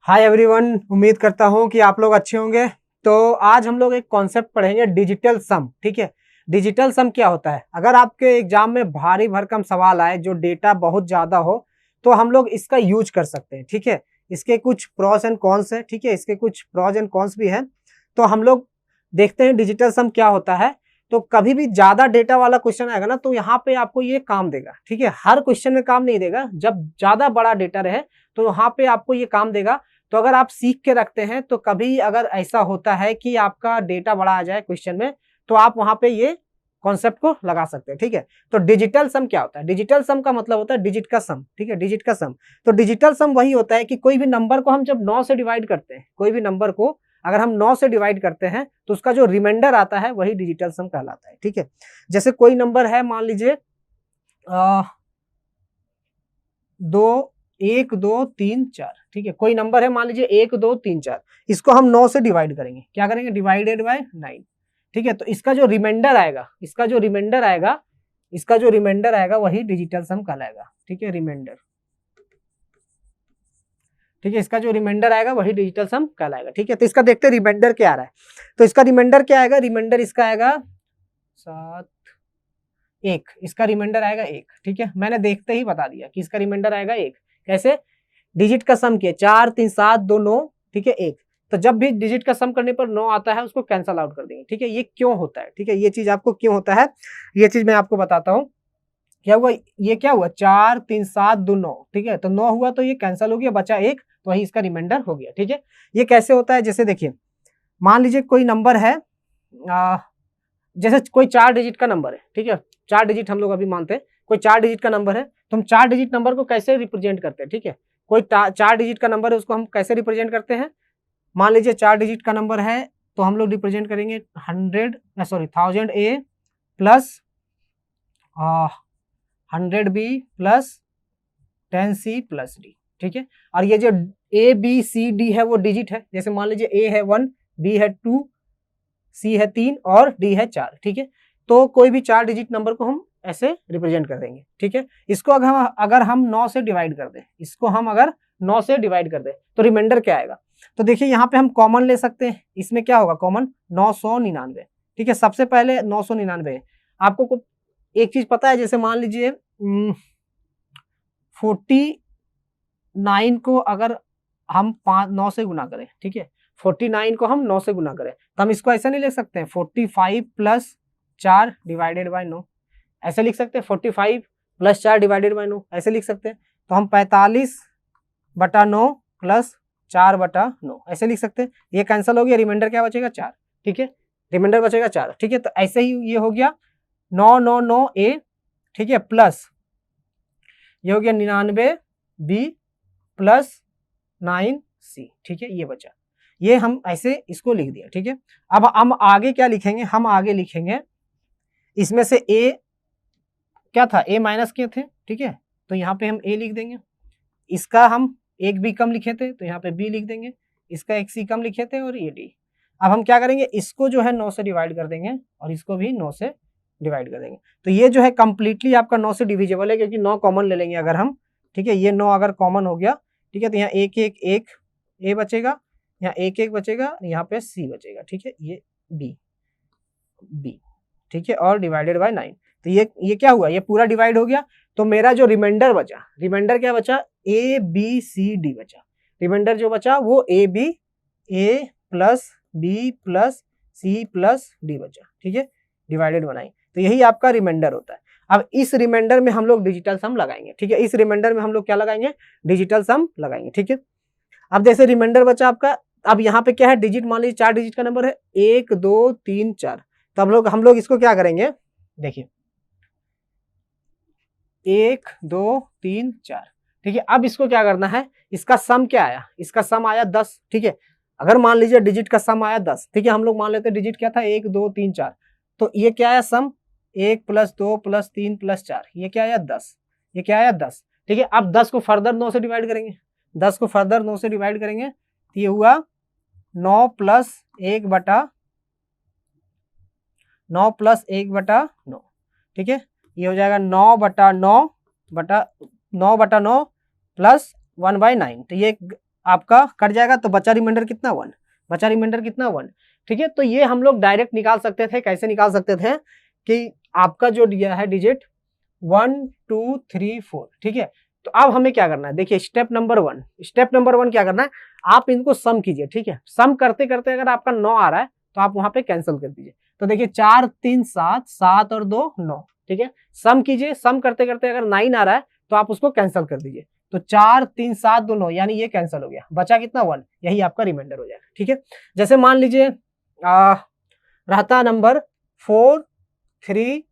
Hi everyone, उम्मीद करता हूं कि आप लोग अच्छे होंगे। तो आज हम लोग एक कॉन्सेप्ट पढ़ेंगे, डिजिटल सम। ठीक है, डिजिटल सम क्या होता है? अगर आपके एग्जाम में भारी भरकम सवाल आए जो डेटा बहुत ज्यादा हो तो हम लोग इसका यूज कर सकते हैं। ठीक है, इसके कुछ प्रॉस एंड कॉन्स है। ठीक है, इसके कुछ प्रॉस एंड कॉन्स भी है। तो हम लोग देखते हैं डिजिटल सम क्या होता है। तो कभी भी ज्यादा डेटा वाला क्वेश्चन आएगा ना, तो यहाँ पे आपको ये काम देगा। ठीक है, हर क्वेश्चन में काम नहीं देगा। जब ज्यादा बड़ा डेटा रहे तो यहाँ पे आपको ये काम देगा। तो अगर आप सीख के रखते हैं तो कभी अगर ऐसा होता है कि आपका डेटा बड़ा आ जाए क्वेश्चन में, तो आप वहां पे ये कॉन्सेप्ट को लगा सकते हैं। ठीक है, तो डिजिटल सम क्या होता है? डिजिटल सम का मतलब होता है डिजिट का सम। ठीक है, डिजिट का सम। तो डिजिटल सम वही होता है कि कोई भी नंबर को हम जब 9 से डिवाइड करते हैं, कोई भी नंबर को अगर हम 9 से डिवाइड करते हैं तो उसका जो रिमाइंडर आता है वही डिजिटल सम कहलाता है। ठीक है, जैसे कोई नंबर है, मान लीजिए 1 2 3 4। ठीक है, कोई नंबर है, मान लीजिए 1 2 3 4। इसको हम 9 से डिवाइड करेंगे, क्या करेंगे? Divided by 9। ठीक है, तो इसका जो रिमाइंडर आएगा, वही डिजिटल सम कहलाएगा। ठीक है, रिमाइंडर। ठीक है, इसका जो रिमाइंडर आएगा वही डिजिटल सम कहलाएगा। ठीक है, तो इसका देखते हैं रिमाइंडर क्या आ रहा है। तो इसका रिमाइंडर क्या आएगा? रिमाइंडर इसका आएगा 7 1। इसका रिमाइंडर आएगा 1। ठीक है, मैंने देखते ही बता दिया कि इसका रिमाइंडर आएगा 1। कैसे? डिजिट का सम किया, 4 3 7 2 9। ठीक है, 1। तो जब भी डिजिट का सम करने पर 9 आता है उसको कैंसल आउट कर देंगे। ठीक है, ये क्यों होता है? ठीक है, ये चीज आपको क्यों होता है, ये चीज मैं आपको बताता हूँ। क्या हुआ? ये क्या हुआ? 4 3 7 2 9। ठीक है, तो 9 हुआ तो ये कैंसिल हो गया, बचा 1, तो वही इसका रिमाइंडर हो गया। ठीक है, ये कैसे होता है? जैसे देखिए, मान लीजिए कोई नंबर है, जैसे कोई 4 डिजिट का नंबर है। ठीक है, 4 डिजिट हम लोग अभी मानते हैं, कोई 4 डिजिट का नंबर है, तो हम 4 डिजिट नंबर को कैसे रिप्रेजेंट करते हैं? ठीक है, कोई 4 डिजिट का नंबर है, उसको हम कैसे रिप्रेजेंट करते हैं? मान लीजिए 4 डिजिट का नंबर है, तो हम लोग रिप्रेजेंट करेंगे 1000 A plus 100 B plus 10 C plus D. ठीक है, और ये जो ए बी सी डी है वो डिजिट है। जैसे मान लीजिए ए है 1, बी है 2, सी है 3 और डी है 4। ठीक है, तो कोई भी 4 डिजिट नंबर को हम ऐसे रिप्रेजेंट कर देंगे। ठीक है, इसको अगर हम 9 से डिवाइड कर दें, इसको हम अगर 9 से डिवाइड कर दें तो रिमाइंडर क्या आएगा? तो देखिए, यहाँ पे हम कॉमन ले सकते हैं। इसमें क्या होगा कॉमन? 999। ठीक है, सबसे पहले 999 है। आपको एक चीज पता है, जैसे मान लीजिए 49 को अगर हम 9 से गुना करें, ठीक है, 49 को हम 9 से गुना करें, तो हम इसको ऐसा नहीं लिख सकते हैं 45 प्लस 4 डिवाइडेड बाय 9, ऐसे लिख सकते हैं 45 प्लस 4 डिवाइडेड बाय 9, ऐसे लिख सकते हैं। तो हम 45/9 प्लस 4/9 ऐसे लिख सकते हैं। ये कैंसिल हो गया, रिमाइंडर क्या बचेगा? 4। ठीक है, रिमाइंडर बचेगा 4। ठीक है, तो ऐसे ही ये हो गया 999 ए। ठीक है, प्लस ये हो गया 99 बी प्लस 9 सी। ठीक है, ये बचा, ये हम ऐसे इसको लिख दिया। ठीक है, अब हम आगे क्या लिखेंगे? हम आगे लिखेंगे इसमें से ए क्या था? ए माइनस किए थे। ठीक है, तो यहाँ पे हम ए लिख देंगे। इसका हम एक बी कम लिखे थे तो यहाँ पे बी लिख देंगे। इसका एक सी कम लिखे थे और ये डी। अब हम क्या करेंगे? इसको जो है 9 से डिवाइड कर देंगे और इसको भी 9 से डिवाइड कर देंगे। तो ये जो है कंप्लीटली आपका 9 से डिविजिबल है, क्योंकि 9 कॉमन ले लेंगे अगर हम। ठीक है, ये 9 अगर कॉमन हो गया, ठीक है, तो यहाँ 1 1 1 ए बचेगा, यहाँ 1 1 बचेगा, यहाँ पे सी बचेगा। ठीक है, ये बी बी। ठीक है, और डिवाइडेड बाय 9। तो ये क्या हुआ? ये पूरा डिवाइड हो गया। तो मेरा जो रिमाइंडर बचा, रिमाइंडर क्या बचा? ए बी सी डी बचा। रिमाइंडर जो बचा वो A plus B plus C plus D बचा। ठीक है, डिवाइडेड बाय 9। तो यही आपका रिमाइंडर होता है। अब इस रिमाइंडर में हम लोग डिजिटल सम लगाएंगे। ठीक है, इस रिमाइंडर में हम लोग क्या लगाएंगे? डिजिटल सम लगाएंगे। ठीक है, अब जैसे रिमाइंडर बचा आपका, अब यहाँ पे क्या है? डिजिट, मान लीजिए 4 डिजिट का नंबर है 1 2 3 4। तो हम लोग इसको क्या करेंगे? देखिए 1 2 3 4। ठीक है, अब इसको क्या करना है? इसका सम क्या आया? इसका सम आया 10। ठीक है, अगर मान लीजिए डिजिट का सम आया 10, ठीक है, हम लोग मान लेते हैं डिजिट क्या था? 1 2 3 4। तो ये क्या आया सम? 1 प्लस 2 प्लस 3 प्लस 4, ये क्या आया? 10। ये क्या आया? 10। ठीक है, अब 10 को फर्दर 9 से डिवाइड करेंगे। 10 को फर्दर 9 से डिवाइड करेंगे तो ये हुआ 9 प्लस 1/9। ठीक है, ये हो जाएगा 9/9 प्लस 1/9। तो ये आपका कट जाएगा तो बचा रिमाइंडर कितना 1, बचा रिमाइंडर कितना 1। ठीक है, तो ये हम लोग डायरेक्ट निकाल सकते थे। कैसे निकाल सकते थे कि आपका जो दिया है डिजिट 1 2 3 4, ठीक है। तो अब हमें क्या करना है, देखिए स्टेप नंबर 1 क्या करना है, आप इनको सम कीजिए। ठीक है, सम करते करते अगर आपका 9 आ रहा है तो आप वहां पे कैंसिल कर दीजिए। तो देखिए 4 3 7, 7 और 2 9, ठीक है। सम कीजिए, सम करते करते अगर 9 आ रहा है तो आप उसको कैंसिल कर दीजिए। तो 4 3 7 2 9, यानी ये कैंसिल हो गया, बचा कितना 1, यही आपका रिमाइंडर हो जाएगा। ठीक है, जैसे मान लीजिए रहता नंबर 4 3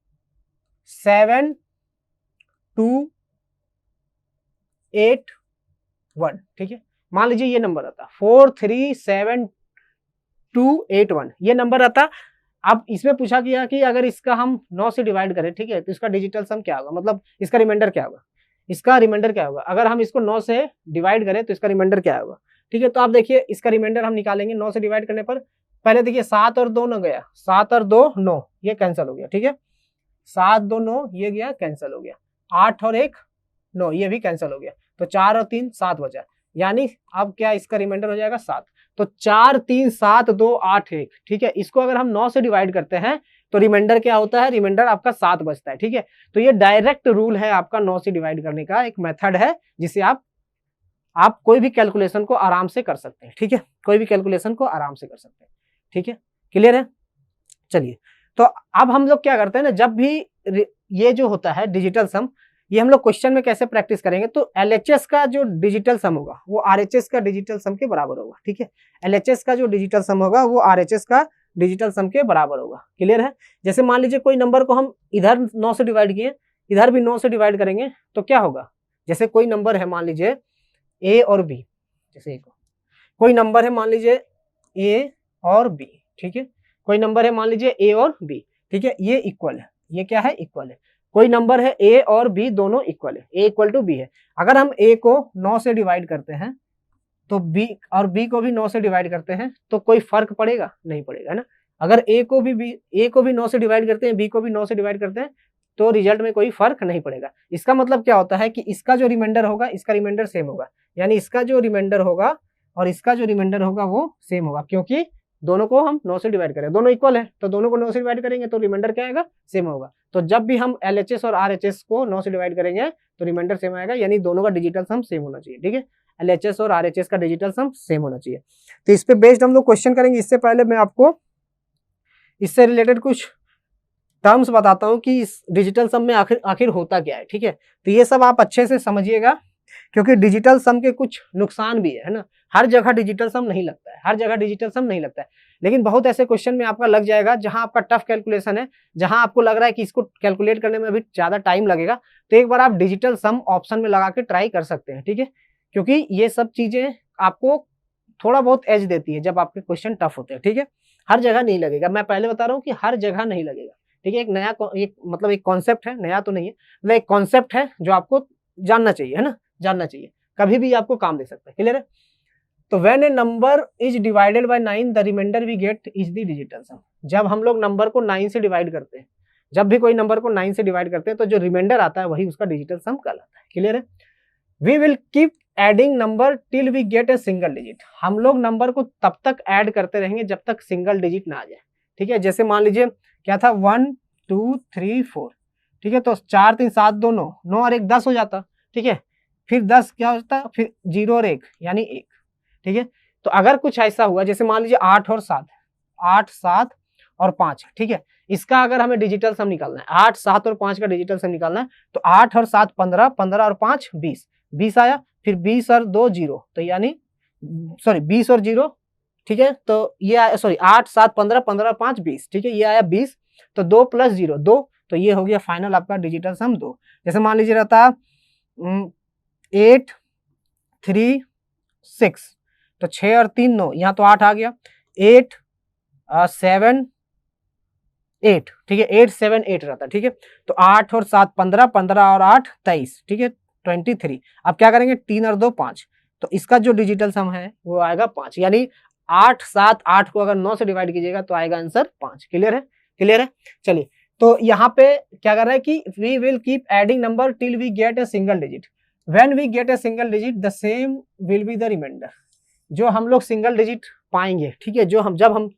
7 2 8 1, ठीक है। मान लीजिए ये नंबर आता 4 3 7 2 8 1, ये नंबर आता। अब इसमें पूछा गया कि अगर इसका हम 9 से डिवाइड करें, ठीक है, तो इसका डिजिटल सम क्या होगा, मतलब इसका रिमाइंडर क्या होगा, इसका रिमाइंडर क्या होगा। अगर हम इसको 9 से डिवाइड करें तो इसका रिमाइंडर क्या होगा। ठीक है, तो आप देखिए इसका रिमाइंडर हम निकालेंगे 9 से डिवाइड करने पर। पहले देखिए 7 और 2 न गया, 7 और 2 9, ये कैंसिल हो गया। ठीक है, 7 2 9, ये गया कैंसिल हो गया। 8 और 1 9, ये भी कैंसिल हो गया। तो 4 और 3 7 बचा, यानी अब क्या इसका रिमाइंडर हो जाएगा 7। तो 4 3 7 2 8 1, ठीक है। इसको अगर हम 9 से डिवाइड करते हैं तो रिमाइंडर क्या होता है, रिमाइंडर आपका 7 बचता है। ठीक है, तो ये डायरेक्ट रूल है आपका 9 से डिवाइड करने का, एक मेथड है जिसे आप कोई भी कैलकुलेशन को आराम से कर सकते हैं। ठीक है, कोई भी कैलकुलेशन को आराम से कर सकते हैं। ठीक है, क्लियर है। चलिए, तो अब हम लोग क्या करते हैं ना, जब भी ये जो होता है डिजिटल सम, ये हम लोग क्वेश्चन में कैसे प्रैक्टिस करेंगे, तो एलएचएस का जो डिजिटल सम होगा वो आरएचएस का डिजिटल सम के बराबर होगा। ठीक है, एलएचएस का जो डिजिटल सम होगा वो आरएचएस का डिजिटल सम के बराबर होगा। क्लियर है। जैसे मान लीजिए कोई नंबर को हम इधर 9 से डिवाइड किए, इधर भी 9 से डिवाइड करेंगे तो क्या होगा। जैसे कोई नंबर है मान लीजिए ए और बी, जैसे कोई नंबर है मान लीजिए ए और बी, ठीक है, कोई नंबर है मान लीजिए ए और बी, ठीक है, ये इक्वल है, ये क्या है, इक्वल है। कोई नंबर है ए और बी दोनों इक्वल है, ए इक्वल टू बी है। अगर हम ए को 9 से डिवाइड करते हैं तो बी और बी को भी 9 से डिवाइड करते हैं तो कोई फर्क पड़ेगा, नहीं पड़ेगा, है ना। अगर ए को भी 9 से डिवाइड करते हैं, बी को भी 9 से डिवाइड करते हैं तो रिजल्ट में कोई फर्क नहीं पड़ेगा। इसका मतलब क्या होता है कि इसका जो रिमाइंडर होगा इसका रिमाइंडर सेम होगा, यानी इसका जो रिमाइंडर होगा और इसका जो रिमाइंडर होगा वो सेम होगा, क्योंकि दोनों को हम 9 से डिवाइड करें, दोनों इक्वल है तो दोनों को 9 से डिवाइड करेंगे तो रिमाइंडर क्या आएगा, सेम होगा। तो जब भी हम एलएचएस और आरएचएस को 9 से डिवाइड करेंगे तो रिमाइंडर सेम आएगा, यानी दोनों का डिजिटल सम सेम होना चाहिए। ठीक है, एलएचएस और आरएचएस का डिजिटल सम सेम होना चाहिए। तो इस पे बेस्ड हम लोग क्वेश्चन करेंगे। इससे पहले मैं आपको इससे रिलेटेड कुछ टर्म्स बताता हूँ कि इस डिजिटल सम में आखिर होता क्या है। ठीक है, तो ये सब आप अच्छे से समझिएगा, क्योंकि डिजिटल सम के कुछ नुकसान भी है ना। हर जगह डिजिटल सम नहीं लगता है, हर जगह डिजिटल सम नहीं लगता है, लेकिन बहुत ऐसे क्वेश्चन में आपका लग जाएगा जहां आपका टफ कैलकुलेशन है, जहां आपको लग रहा है कि इसको कैलकुलेट करने में अभी ज्यादा टाइम लगेगा, तो एक बार आप डिजिटल सम ऑप्शन में लगा के ट्राई कर सकते हैं। ठीक है, क्योंकि ये सब चीजें आपको थोड़ा बहुत एज देती है जब आपके क्वेश्चन टफ होते हैं। ठीक है, हर जगह नहीं लगेगा, मैं पहले बता रहा हूँ कि हर जगह नहीं लगेगा। ठीक है, एक नया मतलब एक कॉन्सेप्ट है, नया तो नहीं है, मतलब एक कॉन्सेप्ट है जो आपको जानना चाहिए, है ना, जानना चाहिए, कभी भी आपको काम दे सकता है। क्लियर है। तो when a number is divided by 9 the remainder we get is the digital sum. जब हम लोग नंबर को 9 से डिवाइड करते हैं, जब भी कोई नंबर को 9 से डिवाइड करते हैं तो जो रिमाइंडर आता है वही उसका डिजिटल सम कहलाता है। क्लियर है। We will keep adding number till we get a single digit. हम लोग नंबर को तब तक ऐड करते रहेंगे जब तक सिंगल डिजिट ना आ जाए। ठीक है, जैसे मान लीजिए क्या था 1 2 3 4, ठीक है, तो 4 3 7 2 9, 9 और 1 10 हो जाता। ठीक है, फिर 10 क्या होता, फिर 0 और 1 यानी 1। ठीक है, तो अगर कुछ ऐसा हुआ जैसे मान लीजिए 8 और 7, 8 7 और 5, ठीक है, इसका अगर हमें डिजिटल सम निकालना है, 8 7 और 5 का डिजिटल सम निकालना है, तो 8 और 7 15, 15 और 5 20, 20 आया, फिर 20 और 2 0, तो यानी सॉरी 20 और 0, ठीक है, तो ये आया, सॉरी 8 7 15, 15 और 5 20, ठीक है, ये आया 20, तो 2 + 0 2, तो ये हो गया फाइनल आपका डिजिटल सम 2। जैसे मान लीजिए रहता 8 3 6, तो 6 और 3 9, यहाँ तो 8 आ गया, 8 7 8, ठीक है, 8 7 8 रहता। ठीक है, तो 8 और 7 15, 15 और 8 23, ठीक है, 23। अब क्या करेंगे, 3 और 2 5, तो इसका जो डिजिटल सम है वो आएगा 5, यानी 8 7 8 को अगर 9 से डिवाइड कीजिएगा तो आएगा आंसर 5। क्लियर है, क्लियर है। चलिए, तो यहाँ पे क्या कर रहा है कि we will keep adding number till we get a single digit. When we get a single digit the same will be the reminder. जो हम लोग सिंगल डिजिट पाएंगे, ठीक है, जो हम जब हम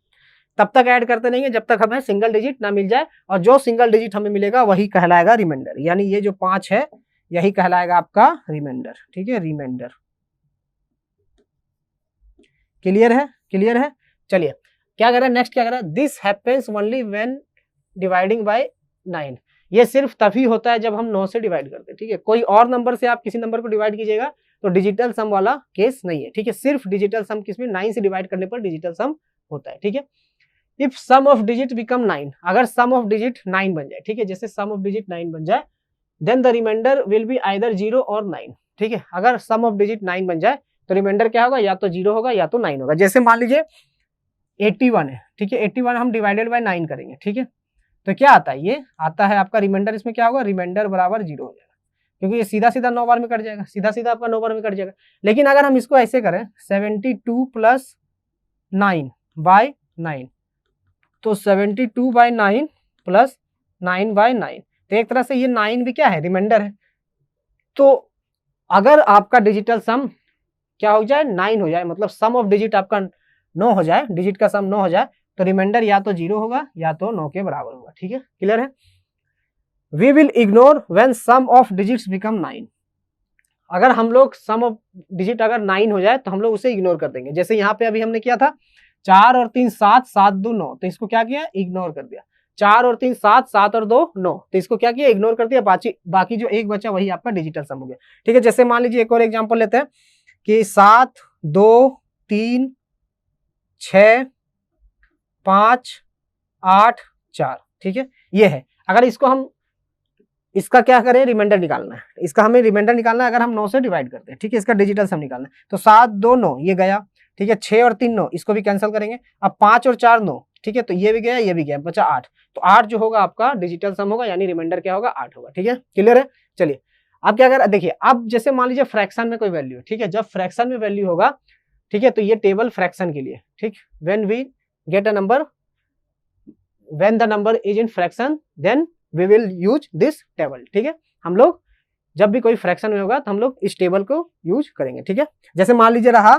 तब तक ऐड करते नहीं है जब तक हमें सिंगल डिजिट ना मिल जाए, और जो सिंगल डिजिट हमें मिलेगा वही कहलाएगा रिमाइंडर। यानी ये जो 5 है यही कहलाएगा आपका रिमाइंडर, ठीक है, रिमाइंडर। क्लियर है, क्लियर है। चलिए क्या कर रहे हैं, नेक्स्ट क्या कर रहे हैं, this happens only when dividing by 9। ये सिर्फ तभी होता है जब हम 9 से डिवाइड करते हैं, ठीक है। कोई और नंबर से आप किसी नंबर को डिवाइड कीजिएगा तो डिजिटल सम वाला केस नहीं है, ठीक है। सिर्फ डिजिटल सम किसमें, 9 से डिवाइड करने पर डिजिटल सम होता है, ठीक है। If sum of digit become 9, अगर सम ऑफ डिजिट 9 बन जाए, ठीक है, जैसे सम ऑफ डिजिट 9 बन जाए, then the reminder will be either 0 और 9, ठीक है। अगर सम ऑफ डिजिट 9 बन जाए तो रिमाइंडर क्या होगा, या तो 0 होगा या तो 9 होगा। जैसे मान लीजिए 81 है, ठीक है, 81 हम डिवाइडेड बाय 9 करेंगे, ठीक है, तो क्या आता है, ये आता है आपका रिमाइंडर। इसमें क्या होगा, रिमाइंडर बराबर 0 हो जाएगा, क्योंकि ये सीधा सीधा 9 बार में कट जाएगा, सीधा सीधा आपका 9 बार में कट जाएगा। लेकिन अगर हम इसको ऐसे करें 72 प्लस 9 बाय 9, तो 72 बाय 9 प्लस 9 बाय 9, तो एक तरह से ये 9 भी क्या है, रिमाइंडर है। तो अगर आपका डिजिटल सम क्या हो जाए, 9 हो जाए, मतलब सम ऑफ डिजिट आपका 9 हो जाए, डिजिट का सम 9 हो जाए, तो रिमाइंडर या तो 0 होगा या तो 9 के बराबर होगा, ठीक है, क्लियर है। We will ignore when sum of digits become 9। अगर हम लोग सम ऑफ डिजिट अगर 9 हो जाए तो हम लोग उसे इग्नोर कर देंगे। जैसे यहाँ पे अभी हमने किया था 4 और 3 7, 7 2 9, तो इसको क्या किया, इग्नोर कर दिया। 4 और 3 7, 7 और 2 9, तो इसको क्या किया, इग्नोर कर दिया। बाकी जो एक बचा वही आपका डिजिटल सम हो गया, ठीक है। जैसे मान लीजिए एक और एग्जांपल लेते हैं कि 7 2 3 6 5 8 4, ठीक है, ये है। अगर इसको हम इसका क्या करें, रिमाइंडर निकालना है, इसका हमें रिमाइंडर निकालना है। अगर हम 9 से डिवाइड करते हैं, ठीक है, इसका डिजिटल सम निकालना है, तो 7 2 9 ये गया, ठीक है, 6 और 3 9, इसको भी कैंसिल करेंगे। अब 5 और 4 9, ठीक है, तो ये भी गया ये भी गया, बचा 8, तो 8 जो होगा आपका डिजिटल सम होगा, यानी रिमाइंडर क्या होगा, 8 होगा, ठीक है, क्लियर है। चलिए अब क्या कर, देखिए अब जैसे मान लीजिए फ्रैक्शन में कोई वैल्यू, ठीक है, जब फ्रैक्शन में वैल्यू होगा, ठीक है, तो ये टेबल फ्रैक्शन के लिए, ठीक, when we get a number, when the number is in fraction then we will use this table, ठीक है। हम लोग जब भी कोई फ्रैक्शन में होगा तो हम लोग इस टेबल को यूज करेंगे, ठीक है। जैसे मान लीजिए रहा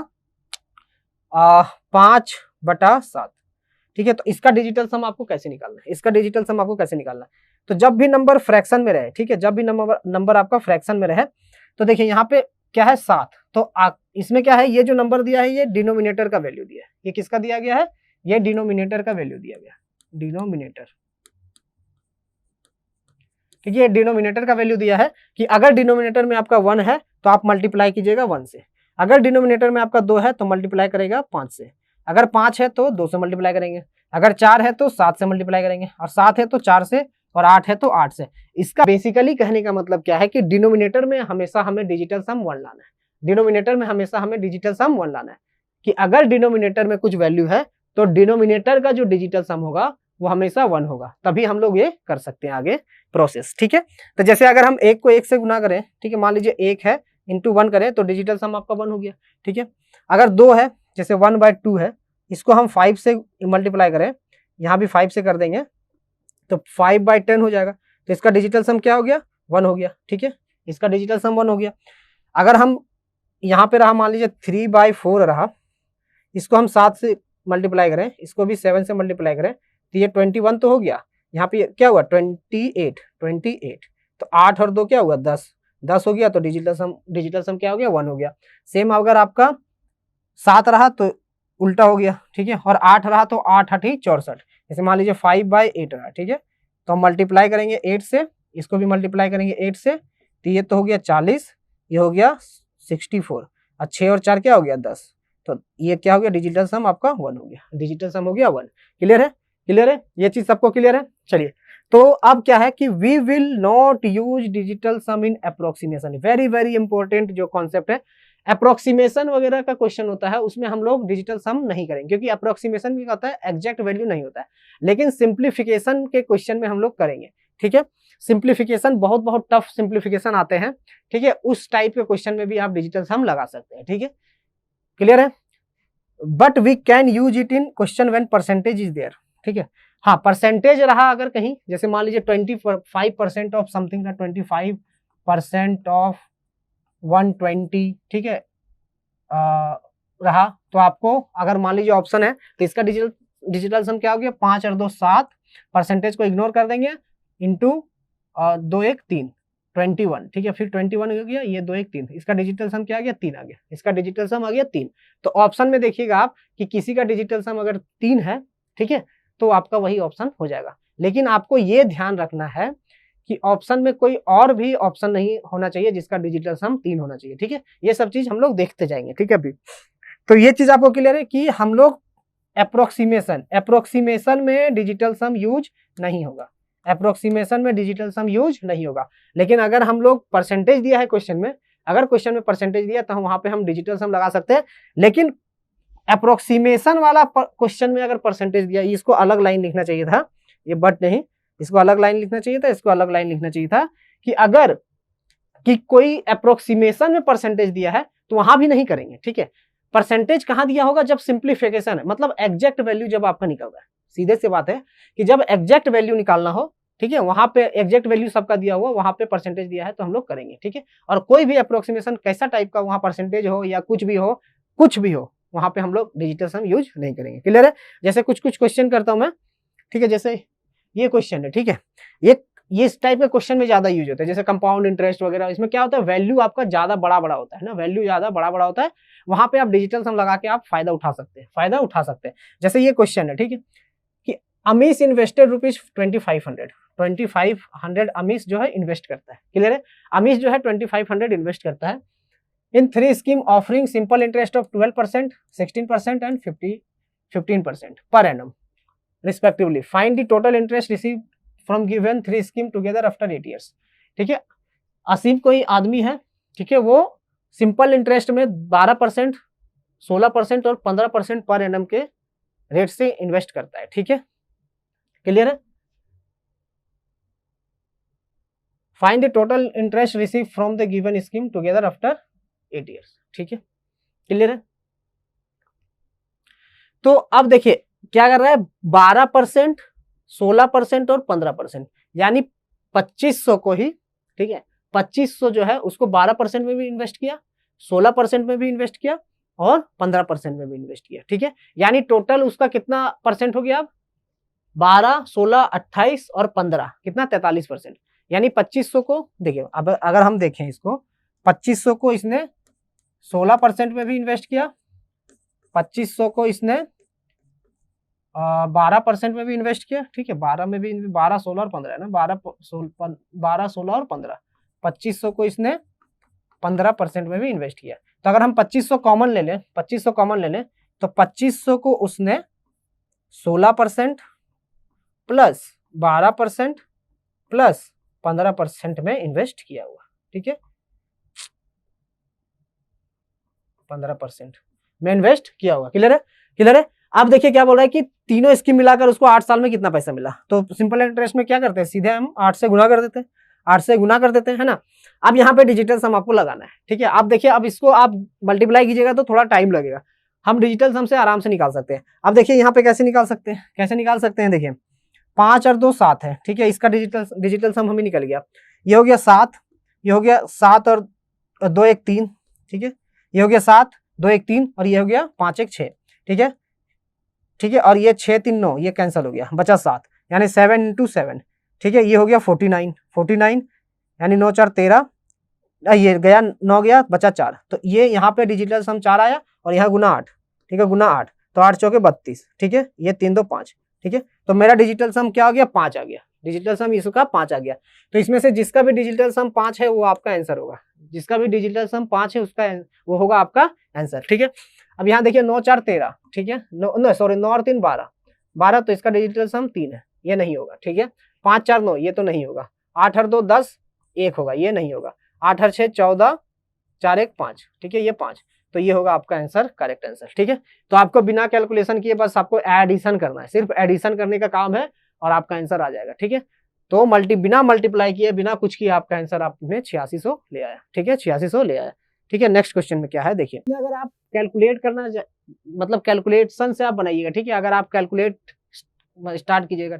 5/7, ठीक है, तो इसका डिजिटल सम आपको कैसे निकालना है, इसका डिजिटल सम आपको कैसे निकालना है, तो जब भी नंबर फ्रैक्शन में रहे, ठीक है, जब भी नंबर आपका फ्रैक्शन में रहे, तो देखिए यहाँ पे क्या है 7, तो इसमें क्या है, ये जो नंबर दिया है ये डिनोमिनेटर का वैल्यू दिया है। ये किसका दिया गया है, ये डिनोमिनेटर का वैल्यू दिया गया, डिनोमिनेटर, ठीक है, ये डिनोमिनेटर का वैल्यू दिया है कि अगर डिनोमिनेटर में आपका 1 है तो आप मल्टीप्लाई कीजिएगा 1 से, अगर डिनोमिनेटर में आपका 2 है तो मल्टीप्लाई करेगा 5 से, अगर 5 है तो 2 से मल्टीप्लाई करेंगे, अगर 4 है तो 7 से मल्टीप्लाई करेंगे, और 7 है तो 4 से, और 8 है तो 8 से। इसका बेसिकली कहने का मतलब क्या है कि डिनोमिनेटर में हमेशा हमें डिजिटल सम 1 लाना है, डिनोमिनेटर में हमेशा हमें डिजिटल सम 1 लाना है, कि अगर डिनोमिनेटर में कुछ वैल्यू है तो डिनोमिनेटर का जो डिजिटल सम होगा वो हमेशा 1 होगा, तभी हम लोग ये कर सकते हैं आगे प्रोसेस, ठीक है। तो जैसे अगर हम 1 को 1 से गुना करें, ठीक है, मान लीजिए 1 है इंटू 1 करें तो डिजिटल सम आपका 1 हो गया, ठीक है। अगर 2 है, जैसे 1/2 है, इसको हम 5 से मल्टीप्लाई करें, यहाँ भी 5 से कर देंगे तो 5/10 हो जाएगा, तो इसका डिजिटल सम क्या हो गया, 1 हो गया, ठीक है, इसका डिजिटल सम 1 हो गया। अगर हम यहाँ पे रहा मान लीजिए 3/4 रहा, इसको हम 7 से मल्टीप्लाई करें, इसको भी 7 से मल्टीप्लाई करें, तो ये 21 तो हो गया, यहाँ पे क्या हुआ 28, तो 8 और 2 क्या हुआ 10 हो गया, तो डिजिटल सम क्या हो गया 1 हो गया। सेम अगर आपका 7 रहा तो उल्टा हो गया, ठीक है, और 8 रहा तो 8 8 64, जैसे मान लीजिए 5/8 रहा, ठीक है, तो हम मल्टीप्लाई करेंगे 8 से, इसको भी मल्टीप्लाई करेंगे 8 से, तो ये तो हो गया 40, ये हो गया 64, और 6 और 4 क्या हो गया 10, तो ये क्या हो गया डिजिटल सम आपका 1 हो गया, डिजिटल सम हो गया 1। क्लियर है, क्लियर है, ये चीज सबको क्लियर है। चलिए तो अब क्या है कि we will not use digital sum in approximation, very very important जो कॉन्सेप्ट है, अप्रोक्सीमेशन वगैरह का क्वेश्चन होता है उसमें हम लोग डिजिटल सम नहीं करेंगे, क्योंकि अप्रोक्सीमेशन क्या होता है, एग्जैक्ट वैल्यू नहीं होता है, लेकिन सिंप्लीफिकेशन के क्वेश्चन में हम लोग करेंगे, ठीक है। सिंप्लीफिकेशन बहुत बहुत टफ सिंप्लीफिकेशन आते हैं, ठीक है, उस टाइप के क्वेश्चन में भी आप डिजिटल सम लगा सकते हैं, ठीक है, क्लियर है। But we can use it in question when percentage is there, ठीक है, हाँ परसेंटेज रहा अगर कहीं, जैसे मान लीजिए 25% ऑफ समथिंग, 25% ऑफ 120, ठीक है, रहा। तो आपको अगर मान लीजिए ऑप्शन है तो इसका डिजिटल सम क्या हो गया, 5 और 2 7, परसेंटेज को इग्नोर कर देंगे, इंटू 2 1 3, 21, ठीक है, फिर 21 हो गया, ये 2 1 3, इसका डिजिटल सम क्या आ गया, 3 आ गया, इसका डिजिटल सम आ गया 3। तो ऑप्शन में देखिएगा आप कि किसी का डिजिटल सम अगर 3 है, ठीक है, तो आपका वही ऑप्शन हो जाएगा। लेकिन आपको ये ध्यान रखना है कि ऑप्शन में कोई और भी ऑप्शन नहीं होना चाहिए जिसका डिजिटल सम 3 होना चाहिए, ठीक है। ये सब चीज हम लोग देखते जाएंगे, ठीक है। अभी तो ये चीज आपको क्लियर है कि हम लोग अप्रोक्सीमेशन में डिजिटल सम यूज नहीं होगा, अप्रोक्सीमेशन में डिजिटल सम यूज नहीं होगा। लेकिन अगर हम लोग परसेंटेज दिया है क्वेश्चन में, अगर क्वेश्चन में परसेंटेज दिया तो हम वहां पे हम डिजिटल सम लगा सकते हैं। लेकिन अप्रोक्सीमेशन वाला क्वेश्चन में अगर परसेंटेज दिया, इसको अलग लाइन लिखना चाहिए था, ये बट नहीं, इसको अलग लाइन लिखना चाहिए था, इसको अलग लाइन लिखना चाहिए था कि अगर कि कोई अप्रोक्सीमेशन में परसेंटेज दिया है तो वहां भी नहीं करेंगे, ठीक है। परसेंटेज कहां दिया होगा, जब सिंप्लीफिकेशन है, मतलब एग्जैक्ट वैल्यू जब आपका निकल रहा है, सीधे से बात है कि जब एग्जैक्ट वैल्यू निकालना हो, ठीक है, वहां पे एग्जैक्ट वैल्यू सबका दिया हुआ, वहां पे परसेंटेज दिया है तो हम लोग करेंगे, ठीक है। और कोई भी अप्रोक्सीमेशन कैसा टाइप का वहां परसेंटेज हो या कुछ भी हो, वहां पे हम लोग डिजिटल सम यूज नहीं करेंगे, क्लियर है। जैसे कुछ क्वेश्चन करता हूं मैं, ठीक है, जैसे ये क्वेश्चन है, ठीक है, ये इस टाइप के क्वेश्चन में ज्यादा यूज होता है, जैसे कंपाउंड इंटरेस्ट वगैरह। इसमें क्या होता है, वैल्यू आपका ज्यादा बड़ा होता है ना, वैल्यू ज्यादा बड़ा होता है, वहां पे आप डिजिटल सम लगा के आप फायदा उठा सकते हैं। जैसे ये क्वेश्चन है, ठीक है, कि अमीश इन्वेस्टेड ₹2500 अमीश जो है इन्वेस्ट करता है, क्लियर है। अमीश जो है 2500 इन्वेस्ट करता है इन 3 scheme offering simple interest of 12%, 16% and 15% per annum respectively. Find the total interest receive from given 3 scheme together after 8 years, ठीक है। असीम कोई आदमी है, ठीक है, वो सिंपल इंटरेस्ट में 12%, 16% और 15% पर एनम के रेट से इन्वेस्ट करता है, ठीक है, क्लियर है। Find the total interest receive from the given scheme together after 8 years, ठीक है, क्लियर है। तो अब देखिए क्या कर रहा है, 12%, 16% और 15%, यानी 2500 को ही, ठीक है, 2500 जो है उसको 12% में भी इन्वेस्ट किया, 16% में भी इन्वेस्ट किया और 15% में भी इन्वेस्ट किया, ठीक है। यानी टोटल उसका कितना परसेंट हो गया, अब 12, 16, 28 और 15 कितना, 43%। यानी 2500 को देखिए, अब अगर हम देखें इसको, 2500 को इसने 16% में भी इन्वेस्ट किया, 2500 को इसने 12% में भी इन्वेस्ट किया, ठीक है, 12 में भी, 12, 16 और 15 है ना, 12, 16 और 15, 2500 को इसने 15% में भी इन्वेस्ट किया। तो अगर हम 2500 कॉमन ले लें, 2500 कॉमन ले लें, तो 2500 को उसने 16% प्लस 12% प्लस 15% में इन्वेस्ट किया हुआ, ठीक है, 15% में इन्वेस्ट किया हुआ, क्लियर है, क्लियर है। अब देखिए क्या बोल रहा है कि तीनों स्कीम मिलाकर उसको 8 साल में कितना पैसा मिला। तो सिंपल इंटरेस्ट में क्या करते हैं, सीधे हम 8 से गुना कर देते हैं, 8 से गुना कर देते हैं, है ना। अब यहाँ पे डिजिटल सम आपको लगाना है, ठीक है। आप देखिए, अब इसको आप मल्टीप्लाई कीजिएगा तो थोड़ा टाइम लगेगा, हम डिजिटल सम से आराम से निकाल सकते हैं। अब देखिए यहाँ पे कैसे निकाल सकते हैं, देखिए 5 और 2 7 है, ठीक है, इसका डिजिटल सम हमें निकल गया, ये हो गया 7, ये हो गया 7 और 2 1 3, ठीक है, ये हो गया 7 2 1 3 और ये हो गया 5 1 6, ठीक है, ठीक है, और ये 6 3 9, ये कैंसिल हो गया, बचा 7, यानी 7 × 7, ठीक है, ये हो गया 49 यानी 9 4 13, ये गया 9 गया, बचा 4, तो ये यहाँ पे डिजिटल सम 4 आया और यहाँ गुना 8, ठीक है, गुना 8, तो 8 चौके 32, ठीक है, ये 3 2 5, ठीक है। तो मेरा डिजिटल सम क्या आ गया, 5 आ गया, डिजिटल सम इसका 5 आ गया। तो इसमें से जिसका भी डिजिटल सम 5 है वो आपका आंसर होगा, जिसका भी डिजिटल सम 5 है उसका वो होगा आपका आंसर, ठीक है। अब यहाँ देखिए 9 4 13, ठीक है, 9 और 3 12, तो इसका डिजिटल सम 3 है, ये नहीं होगा, ठीक है। 5 4 9, ये तो नहीं होगा। 8 और 2 10, 1 होगा, ये नहीं होगा। 8 और 6 14, 4 1 5, ठीक है, ये 5, तो ये होगा आपका आंसर, करेक्ट आंसर, ठीक है। तो आपको बिना कैलकुलेशन किए बस आपको एडिशन करना है, सिर्फ एडिशन करने का काम है और आपका आंसर आ जाएगा, ठीक है। तो बिना मल्टीप्लाई किए, बिना कुछ किए आपका आंसर आपने 8600 ले आया, ठीक है, 8600 ले आया, ठीक है। नेक्स्ट क्वेश्चन में क्या है देखिए, अगर आप कैलकुलेट करना, मतलब कैलकुलेशन से आप बनाइएगा, ठीक है। अगर आप कैलकुलेट स्टार्ट कीजिएगा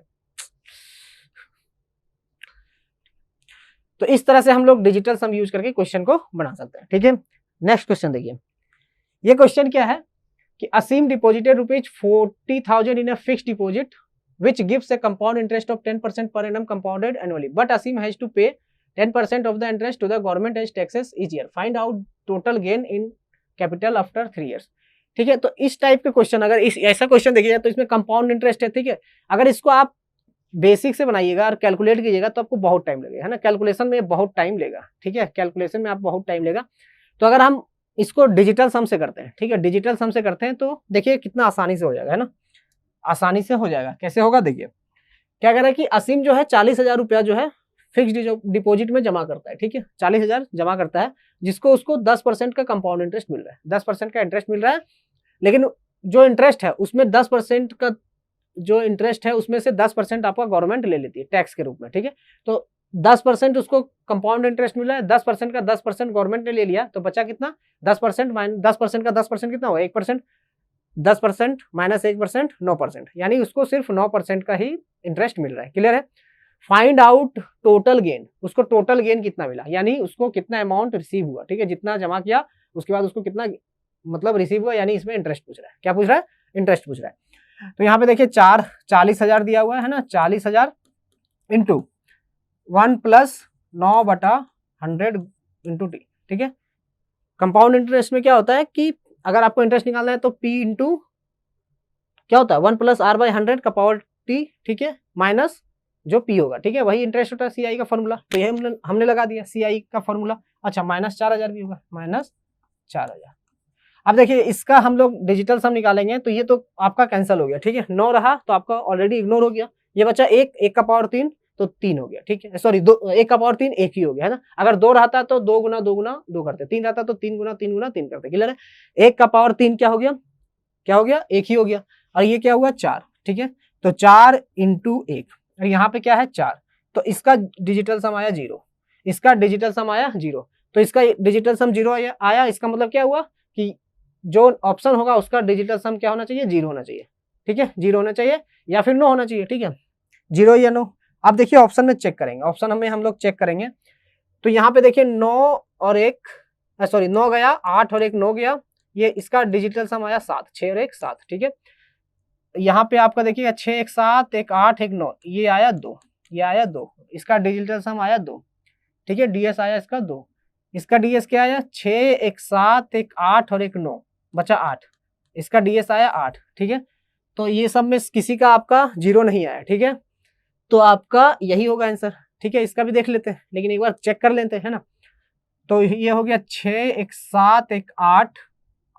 तो इस तरह से हम लोग डिजिटल सम यूज करके क्वेश्चन को बना सकते हैं, ठीक है। नेक्स्ट क्वेश्चन देखिए, ये क्वेश्चन क्या है कि Aseem deposited ₹40,000 in a fixed deposit which gives a compound interest of 10% per annum compounded annually, but Asim has to pay 10% of the interest to the government as taxes each year. Find out total gain in capital after 3 years. ठीक है, तो इस type के question अगर इस ऐसा question देखिएगा तो इसमें कंपाउंड इंटरेस्ट है, ठीक है। अगर इसको आप बेसिक से बनाइएगा और कैलकुलेट कीजिएगा तो आपको बहुत टाइम लगेगा, है ना। कैलकुलेशन में बहुत टाइम लेगा, ठीक है, कैलकुलेशन में आप बहुत टाइम लेगा। तो अगर हम इसको डिजिटल सम से करते हैं, ठीक है, डिजिटल सम से करते हैं तो देखिए कितना आसानी से हो जाएगा, है ना, आसानी से हो जाएगा। कैसे होगा देखिए, क्या कह रहा है कि असीम जो है 40,000 रुपया जो है फिक्स्ड डिपॉजिट में जमा करता है, ठीक है, 40,000 जमा करता है, जिसको उसको 10% का कंपाउंड इंटरेस्ट मिल रहा है, 10% का इंटरेस्ट मिल रहा है। लेकिन जो इंटरेस्ट है उसमें 10% का जो इंटरेस्ट है उसमें से 10% आपका गवर्नमेंट ले लेती है टैक्स के रूप में, ठीक है। तो 10% उसको कंपाउंड इंटरेस्ट मिला है, 10% का 10% गवर्नमेंट ने ले लिया, तो बचा कितना, 10% माइनस 10% का 10% कितना होगा, 1%, 10% माइनस 1% 9%, यानी उसको सिर्फ 9% का ही इंटरेस्ट मिल रहा है। क्लियर है। फाइंड आउट टोटल गेन, उसको टोटल गेन कितना मिला, यानी उसको कितना अमाउंट रिसीव हुआ, ठीक है, जितना जमा किया उसके बाद उसको कितना मतलब रिसीव हुआ, यानी इसमें इंटरेस्ट पूछ रहा है। क्या पूछ रहा है, इंटरेस्ट पूछ रहा है। तो यहाँ पे देखिए 40,000 दिया हुआ है ना, 40,000 इंटू 1 प्लस 9/100 इंटू टी, ठीक है। कंपाउंड इंटरेस्ट में क्या होता है कि अगर आपको इंटरेस्ट निकालना है तो P इंटू क्या होता है 1 प्लस R बाई 100 का पावर T, ठीक है, माइनस जो P होगा, ठीक है, वही इंटरेस्ट होता है CI का फॉर्मूला। तो ये हमने लगा दिया CI का फॉर्मूला। अच्छा, माइनस 4,000 भी होगा, माइनस 4,000। अब देखिए इसका हम लोग डिजिटल सम निकालेंगे तो ये तो आपका कैंसिल हो गया, ठीक है, 9 रहा तो आपका ऑलरेडी इग्नोर हो गया। ये बचा 1 का पावर 3 तो 3 हो गया, ठीक है, सॉरी 1 का पावर 3 1 ही हो गया, है ना। अगर 2 रहता तो 2 गुना 2 गुना 2 करते, 3 रहता तो 3 गुना 3 गुना 3 करते। क्लियर है। 1 का पावर 3 क्या हो गया, क्या हो गया, 1 ही हो गया। और ये क्या हुआ 4, ठीक है, तो 4 इंटू 1, और यहाँ पे क्या है 4, तो इसका डिजिटल सम आया 0, इसका डिजिटल सम आया 0, तो इसका डिजिटल सम 0 आया। इसका मतलब क्या हुआ कि जो ऑप्शन होगा उसका डिजिटल सम क्या होना चाहिए, 0 होना चाहिए, ठीक है, 0 होना चाहिए या फिर 9 होना चाहिए, ठीक है, 0 या 9। अब देखिए ऑप्शन में चेक करेंगे, ऑप्शन में हम लोग चेक करेंगे तो यहाँ पे देखिए 9 और 1 सॉरी 9 गया, 8 और 1 9 गया, ये इसका डिजिटल सम आया 7, 6 और 1 7, ठीक है। यहाँ पे आपका देखिए 6 1 7 1 8 1 9, ये आया 2, ये आया 2, इसका डिजिटल सम आया 2, ठीक है, डीएस आया इसका 2, इसका डीएस क्या आया 6 1 7 1 8 और 1 9, बचा 8, इसका डीएस आया 8, ठीक है। तो ये सब में किसी का आपका 0 नहीं आया, ठीक है, तो आपका यही होगा आंसर, ठीक है। इसका भी देख लेते हैं, लेकिन एक बार चेक कर लेते हैं ना। तो ये हो गया 6 1 7 1 8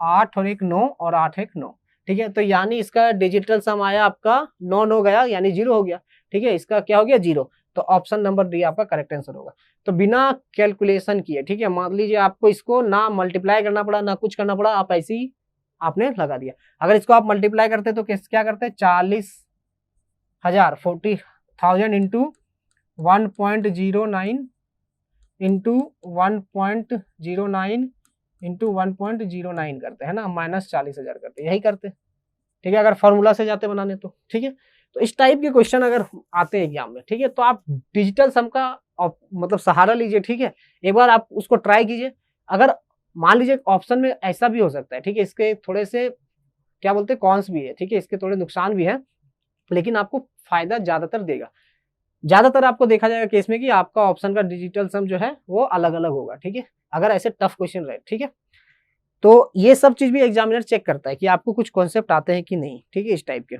8 और 1 9 और 8 1 9, ठीक है। तो यानी इसका डिजिटल सम आया आपका 9 9 गया, यानी 0 हो गया, ठीक है, इसका क्या हो गया 0। तो ऑप्शन नंबर डी आपका करेक्ट आंसर होगा। तो बिना कैलकुलेशन किए, ठीक है, मान लीजिए आपको इसको ना मल्टीप्लाई करना पड़ा ना कुछ करना पड़ा, आप ऐसे ही आपने लगा दिया। अगर इसको आप मल्टीप्लाई करते तो क्या करते, 40,000 40,000 इंटू 1.09 इंटू 1.09 इंटू 1.09 करते हैं ना, माइनस 40,000 करते, यही करते, ठीक है, अगर फॉर्मूला से जाते बनाने तो, ठीक है। तो इस टाइप के क्वेश्चन अगर आते हैं एग्जाम में, ठीक है, तो आप डिजिटल सम का मतलब सहारा लीजिए, ठीक है, एक बार आप उसको ट्राई कीजिए। अगर मान लीजिए ऑप्शन में ऐसा भी हो सकता है, ठीक है, इसके थोड़े से क्या बोलते हैं कॉन्स भी है, ठीक है, इसके थोड़े नुकसान भी है, लेकिन आपको फायदा ज्यादातर देगा। ज्यादातर आपको देखा जाएगा केस में कि आपका ऑप्शन का डिजिटल सम जो है वो अलग अलग होगा, ठीक है, अगर ऐसे टफ क्वेश्चन रहे, ठीक है। तो ये सब चीज भी एग्जामिनर चेक करता है कि आपको कुछ कॉन्सेप्ट आते हैं कि नहीं, ठीक है, इस टाइप के।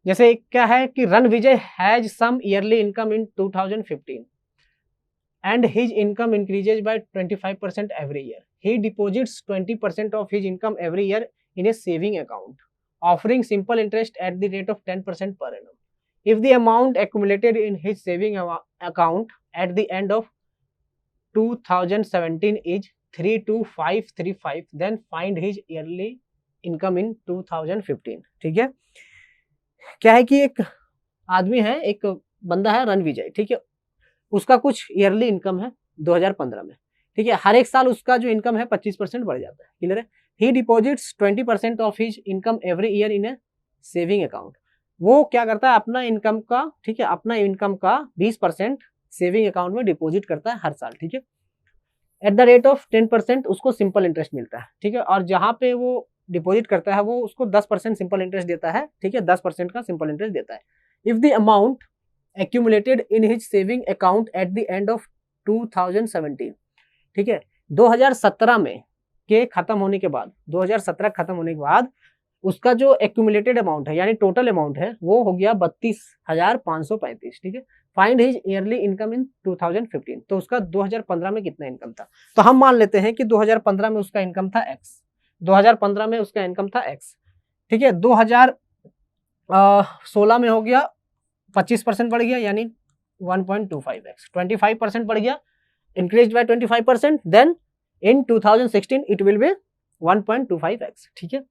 जैसे एक क्या है कि Ranvijay has some yearly income in 2015 and his income increases by 25% every year. He deposits 20% of his income every year in a saving account, offering simple interest at the rate of 10% per annum. If the amount accumulated in his saving account at the end of 2017 is 32535, then find his yearly income in 2015. ठीक है, क्या है कि एक आदमी है, एक बंदा है रणविजय, ठीक है, उसका कुछ ईयरली इनकम है 2015 में, ठीक है, हर एक साल उसका जो इनकम है 25% बढ़ जाता है। क्लियर है। He deposits 20% of his income every year in a saving account. वो क्या करता है अपना इनकम का, ठीक है, अपना इनकम का 20% सेविंग अकाउंट में डिपॉजिट करता है हर साल, ठीक है। एट द रेट ऑफ 10% उसको सिंपल इंटरेस्ट मिलता है, ठीक है। और जहां पे वो डिपॉजिट करता है वो उसको 10% सिंपल इंटरेस्ट देता है, ठीक है, 10% का सिंपल इंटरेस्ट देता है। If the amount accumulated in his saving account at the end of 2017, ठीक है, 2017 में के खत्म होने के बाद, 2017 खत्म होने के बाद उसका जो एक्यूमुलेटेड अमाउंट है यानी टोटल अमाउंट है वो हो गया 32,535, ठीक है। Find his yearly income in 2015, तो उसका 2015 में कितना इनकम था। तो हम मान लेते हैं कि 2015 में उसका इनकम था x, 2015 में उसका इनकम था x, ठीक है। 2016 में हो गया 25% बढ़ गया यानी 1.25x, 25% बढ़ गया, increase by 25%, then in 2016 it will be 1.25x, ठीक है।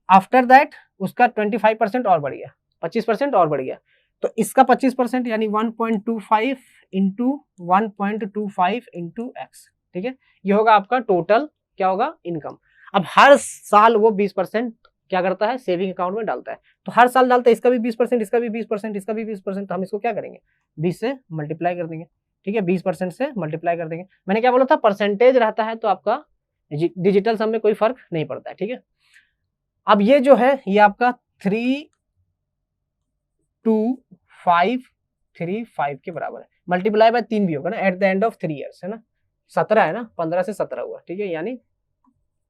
आफ्टर दैट उसका 25% और बढ़ गया, 25% और बढ़ गया, तो इसका 25% यानी 1.25 इंटू 1.25 इंटू एक्स, ठीक है। ये होगा आपका टोटल क्या होगा इनकम। अब हर साल वो 20% क्या करता है सेविंग अकाउंट में डालता है, तो हर साल डालता है, इसका भी 20%, इसका भी 20%, इसका भी 20%, तो हम इसको क्या करेंगे 20 से मल्टीप्लाई कर देंगे, ठीक है, 20% से मल्टीप्लाई कर देंगे। मैंने क्या बोला था, परसेंटेज रहता है तो आपका डिजिटल सम में कोई फर्क नहीं पड़ता है, ठीक है। अब ये जो है ये आपका 32535 के बराबर है, मल्टीप्लाई बाय 3 भी होगा ना, at the end of 3 years है ना, 17 है ना, 15 से 17 हुआ, ठीक है, यानी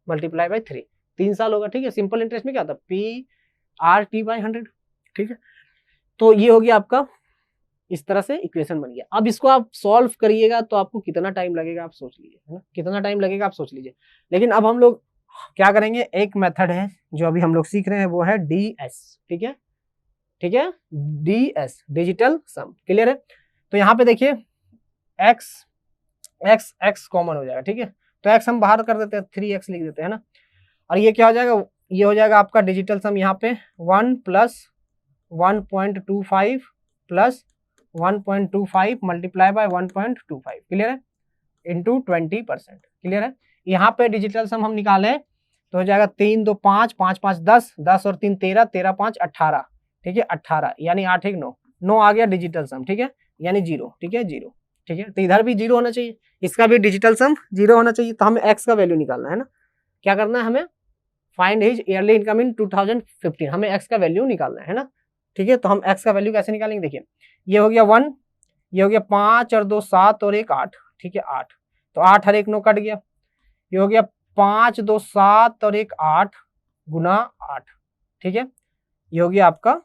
मल्टीप्लाई बाय 3, 3 साल होगा, ठीक है। सिंपल इंटरेस्ट में क्या था PRT/100, ठीक है। तो ये हो गया आपका, इस तरह से इक्वेशन बन गया। अब इसको आप सॉल्व करिएगा तो आपको कितना टाइम लगेगा आप सोच लीजिए, है ना, कितना टाइम लगेगा आप सोच लीजिए। लेकिन अब हम लोग क्या करेंगे, एक मेथड है जो अभी हम लोग सीख रहे हैं वो है DS, ठीक है, ठीक है, DS डिजिटल सम, क्लियर है। तो यहाँ पे देखिए x कॉमन हो जाएगा, ठीक है, तो x हम बाहर कर देते हैं, 3x लिख देते हैं ना, और ये क्या हो जाएगा, ये हो जाएगा आपका डिजिटल सम यहाँ पे 1 plus 1.25 plus 1.25 multiply by 1.25, clear है, इंटू 20%, क्लियर है। यहाँ पे डिजिटल सम हम निकालें तो हो जाएगा 3 2 5 5 5 10 10 और 3 13 13 5 18, ठीक है, 18 यानी 8 1 9 9 आ गया डिजिटल सम, ठीक है, यानी 0, ठीक है, 0, ठीक है। तो इधर भी 0 होना चाहिए, इसका भी डिजिटल सम 0 होना चाहिए। तो हमें x का वैल्यू निकालना है ना, क्या करना है हमें, find his yearly income in 2015, हमें x का वैल्यू निकालना है ना, ठीक है। तो हम x का वैल्यू कैसे निकालेंगे, देखिए ये हो गया 1, ये हो गया 5 और 2 7 और 1 8, ठीक है, 8, तो 8 और 1 9 कट गया, ये हो गया 5 2 7 और 1 8 गुना 8, ठीक है, ये हो गया आपका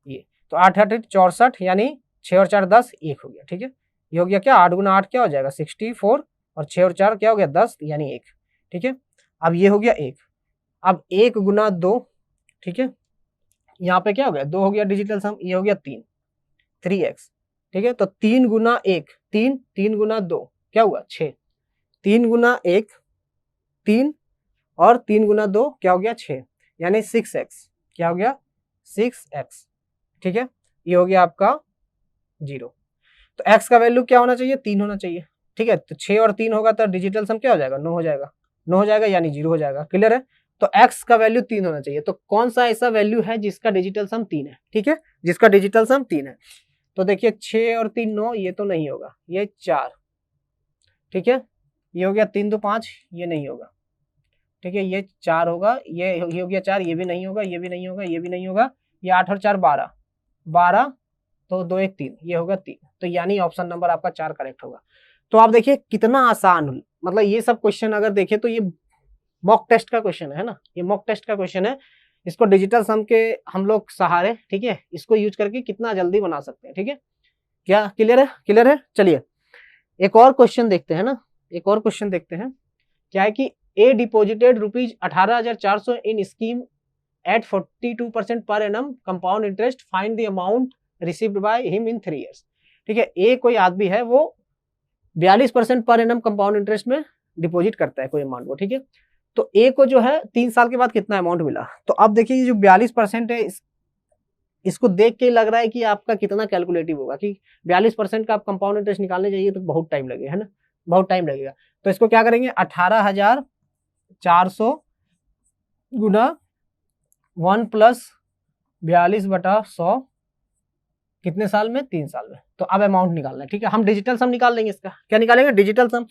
ये, तो 8 8 64 यानी 6 और 4 10 1 हो गया, ठीक है। ये हो गया क्या 8 गुना 8 क्या हो जाएगा 64 और 6 और 4 क्या हो गया 10 यानी 1, ठीक है। अब ये हो गया 1, अब 1 गुना 2, ठीक है, यहाँ पे क्या हो गया 2 हो गया डिजिटल सम, ये हो गया 3x, ठीक है। तो 3 गुना 1 3, 3 गुना 2 क्या हुआ 6, 3 गुना 1 3 और 3 गुना 2 क्या हो गया 6 यानी 6x, क्या हो गया 6x, ठीक है। ये हो गया आपका 0। तो x का वैल्यू क्या होना चाहिए 3 होना चाहिए, ठीक है। तो 6 और 3 होगा तो डिजिटल सम क्या हो जाएगा 9 हो जाएगा, 9 हो जाएगा यानी 0 हो जाएगा, क्लियर है। तो x का वैल्यू 3 होना चाहिए, तो कौन सा ऐसा वैल्यू है जिसका डिजिटल सम 3 है, ठीक है, जिसका डिजिटल सम 3 है। तो देखिए 6 और 3 9 ये तो नहीं होगा, ये 4, ठीक है, ये हो गया 3 2 5 ये नहीं होगा, ठीक है, ये 4 होगा, ये हो गया 4, ये भी नहीं होगा, ये भी नहीं होगा, ये भी नहीं होगा, ये 8 और 4 12 12 तो 2 1 3 ये होगा 3, तो यानी ऑप्शन नंबर आपका 4 करेक्ट होगा। तो आप देखिए कितना आसान, मतलब ये सब क्वेश्चन अगर देखें तो ये मॉक टेस्ट का क्वेश्चन है ना, ये मॉक टेस्ट का क्वेश्चन है, इसको डिजिटल सम के हम लोग सहारे, ठीक है, इसको यूज करके कितना जल्दी बना सकते हैं, ठीक है, क्या क्लियर है, क्लियर है। चलिए एक और क्वेश्चन देखते हैं ना, एक और क्वेश्चन देखते हैं, क्या है कि A deposited rupees 18,400 in scheme at 42% पर annum compound interest, find the amount received by him in 3 years, ठीक है। ए कोई आदमी है वो 42% पर एनम कंपाउंड इंटरेस्ट में डिपॉजिट करता है कोई अमाउंट को, ठीक है। तो ए को जो है 3 साल के बाद कितना अमाउंट मिला, तो अब देखिए ये जो 42% है इसको देख के लग रहा है कि आपका कितना कैलकुलेटिव होगा कि 42% का आप कंपाउंड इंटरेस्ट निकालने जाइए तो बहुत टाइम लगेगा, है ना, बहुत टाइम लगेगा। तो इसको क्या करेंगे 18,400 गुना 1 + 42/100 कितने साल में? 3 साल में। तो अब अमाउंट निकालना है, ठीक है। हम डिजिटल सम निकाल लेंगे इसका। क्या निकालेंगे? डिजिटल सम।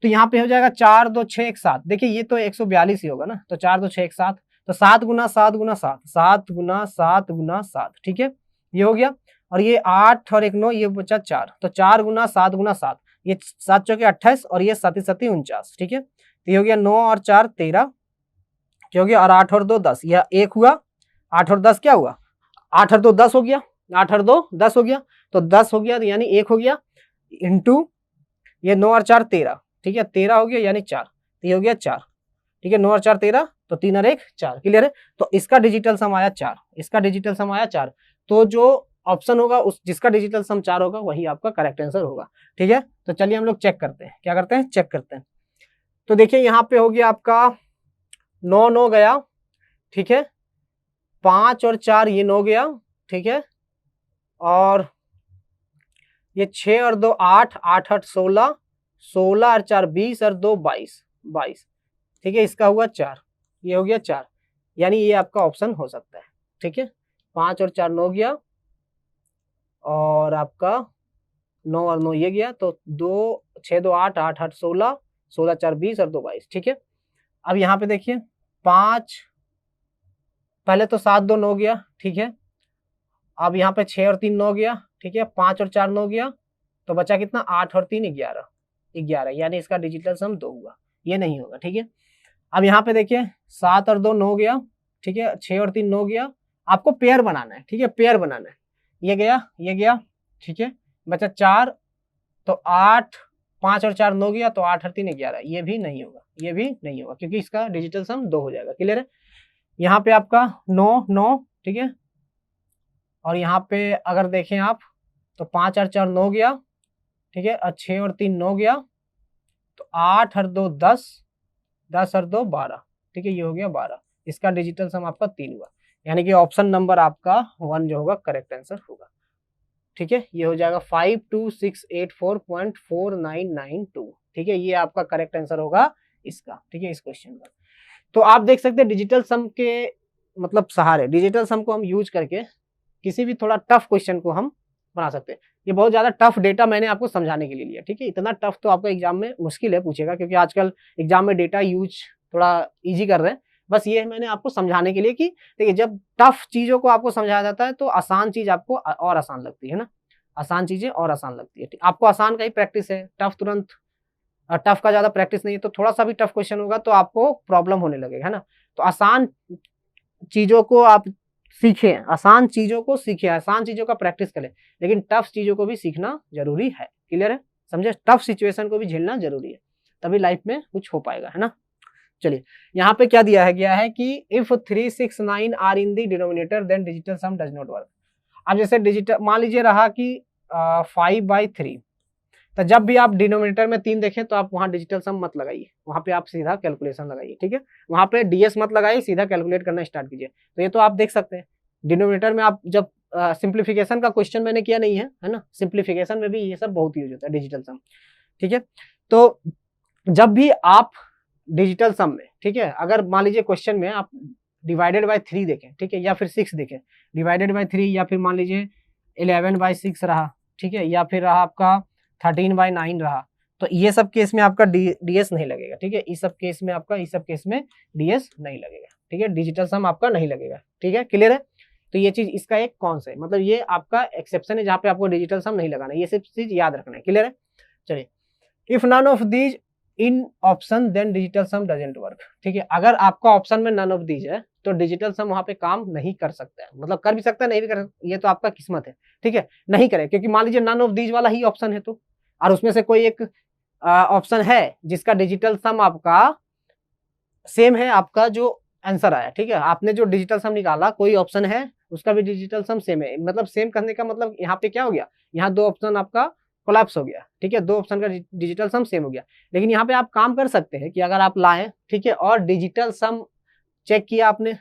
तो यहाँ पे हो जाएगा 4 2 6 1 7। देखिए ये तो 142 ही होगा ना, तो 4 2 6 1 7, तो 7 गुना 7 गुना 7, 7 गुना 7 गुना 7, ठीक है, ये हो गया। और ये 8 और 1 9, ये बचा 4, तो 4 गुना 7 गुना 7, ये 7 चौके 28 और ये 7 7 49, ठीक है। तो ये हो गया 9 और 4 13, क्या हो गया, और 8 और 2 10, यह 1 हुआ, 8 और 10 क्या हुआ, 8 और 2 10 हो गया, 8 और 2 10 हो गया, तो 10 हो गया यानी 1 हो गया, इंटू ये 9 और 4 13, ठीक है, 13 हो गया यानी 4, तो ये हो गया 4, ठीक है, 9 और 4 13, तो 3 और 1 4, क्लियर है। तो इसका डिजिटल सम आया 4, इसका डिजिटल सम आया 4। तो जो ऑप्शन होगा उस जिसका डिजिटल सम 4 होगा वही आपका करेक्ट आंसर होगा, ठीक है। तो चलिए हम लोग चेक करते हैं, क्या करते हैं, चेक करते हैं। तो देखिए यहाँ पे हो गया आपका 9 9 गया, ठीक है, 5 और 4 ये 9 गया, ठीक है, और ये 6 और 2 8, 8 8 16, 16 और 4 20 और 2 22, 22, ठीक है, इसका हुआ 4, ये हो गया 4, यानी ये आपका ऑप्शन हो सकता है, ठीक है। 5 और 4 9 गया, और आपका 9 और 9 ये गया, तो 2 6 2 8, 8 8 16, 16 4 20 और 2 22, ठीक है। अब यहाँ पे देखिए 5, पहले तो 7 2 9 गया, ठीक है, अब यहाँ पे 6 और 3 9 गया, ठीक है, 5 और 4 9 गया, तो बचा कितना, 8 और 3 11, 11, यानी इसका डिजिटल सम 2 हुआ, ये नहीं होगा, ठीक है। अब यहाँ पे देखिए 7 और 2 9 गया, ठीक है, 6 और 3 9 गया, आपको पेयर बनाना है, ठीक है, पेयर बनाना है, ये गया, ये गया, ठीक है, बचा 4, तो 8, 5 और 4 9 गया, तो 8 और 3 11, ये भी नहीं होगा, ये भी नहीं होगा, क्योंकि इसका डिजिटल सम 2 हो जाएगा, क्लियर है। यहाँ पे आपका 9 9, ठीक है, और यहाँ पे अगर देखें आप तो 5 और 4 9 गया, ठीक है, और 6 और 3 9 गया, तो 8 और 2 10, 10 और 2 12, ठीक है, ये हो गया 12, इसका डिजिटल सम आपका 3 हुआ, यानी कि ऑप्शन नंबर आपका 1 जो होगा करेक्ट आंसर होगा, ठीक है। ये हो जाएगा 52684.4992, ठीक है, ये आपका करेक्ट आंसर होगा इसका, ठीक है, इस क्वेश्चन का। तो आप देख सकते हैं डिजिटल सम के मतलब सहारे, डिजिटल सम को हम यूज करके किसी भी थोड़ा टफ क्वेश्चन को हम बना सकते हैं। ये बहुत ज्यादा टफ डेटा मैंने आपको समझाने के लिए लिया, ठीक है, इतना टफ तो आपका एग्जाम में मुश्किल है पूछेगा, क्योंकि आजकल एग्जाम में डेटा यूज थोड़ा इजी कर रहे हैं, बस ये मैंने आपको समझाने के लिए कि देखिए जब टफ चीजों को आपको समझाया जाता है तो आसान चीज आपको और आसान लगती है ना, आसान चीजें और आसान लगती है, आपको आसान का ही प्रैक्टिस है, टफ तुरंत, टफ का ज्यादा प्रैक्टिस नहीं है, तो थोड़ा सा भी टफ क्वेश्चन होगा तो आपको प्रॉब्लम होने लगेगा, है ना। तो आसान चीजों को आप सीखें, आसान चीजों को सीखें, आसान चीजों का प्रैक्टिस करें, लेकिन टफ चीजों को भी सीखना जरूरी है, क्लियर है, समझे, टफ सिचुएशन को भी झेलना जरूरी है, तभी लाइफ में कुछ हो पाएगा, है ना। चलिए यहाँ पे क्या दिया है कि if 3 6 9 are in the denominator then digital sum does not work. अब जैसे डिजिटल मान लीजिए रहा कि 5/3, तो जब भी आप डिनोमिनेटर में 3 देखें तो आप वहां डिजिटल सम मत लगाइए, वहां पे आप सीधा कैलकुलेशन लगाइए, ठीक है, वहां पे डीएस मत लगाइए, सीधा कैलकुलेट करना स्टार्ट कीजिए। तो ये तो आप देख सकते हैं डिनोमिनेटर में आप जब सिंप्लीफिकेशन का क्वेश्चन मैंने किया नहीं है ना, सिंप्लीफिकेशन में भी ये सब बहुत यूज होता है डिजिटल सम, ठीक है। तो जब भी आप डिजिटल सम में, ठीक है, अगर मान लीजिए क्वेश्चन में आप डिवाइडेड बाय 3 देखें, ठीक है, या फिर 6 देखें, डिवाइडेड बाय 3, या फिर मान लीजिए 11/6 रहा, ठीक है, या फिर रहा आपका 13/9 रहा, तो ये सब केस में आपका डीएस नहीं लगेगा, ठीक है, इस सब केस में आपका इस सब केस में डीएस नहीं लगेगा, ठीक है, डिजिटल सम आपका नहीं लगेगा, ठीक है, क्लियर है। तो ये चीज इसका एक कौन सा है, मतलब ये आपका एक्सेप्शन है जहां पे आपको डिजिटल सम नहीं लगाना है, ये सब चीज याद रखना है, क्लियर है। चलिए if none of these in option then digital sum doesn't work, ठीक है, अगर आपका ऑप्शन में नन ऑफ दीज है तो डिजिटल सम वहां पे काम नहीं कर सकता है, मतलब कर भी सकता है नहीं भी कर सकता, ये तो आपका किस्मत है, ठीक है, नहीं करे, क्योंकि मान लीजिए नन ऑफ दीज वाला ही ऑप्शन है तो, और उसमें से कोई एक ऑप्शन है जिसका डिजिटल सम आपका सेम है आपका जो आंसर आया, ठीक है, आपने जो डिजिटल सम निकाला कोई ऑप्शन है उसका भी डिजिटल सम सेम है, मतलब सेम करने का मतलब यहाँ पे क्या हो गया, यहाँ 2 ऑप्शन आपका कोलैप्स हो गया, ठीक है, 2 ऑप्शन का डिजिटल सम सेम हो गया। लेकिन यहाँ पे आप काम कर सकते हैं कि अगर आप लाएं, ठीक है, और डिजिटल सम चेक किया आपने,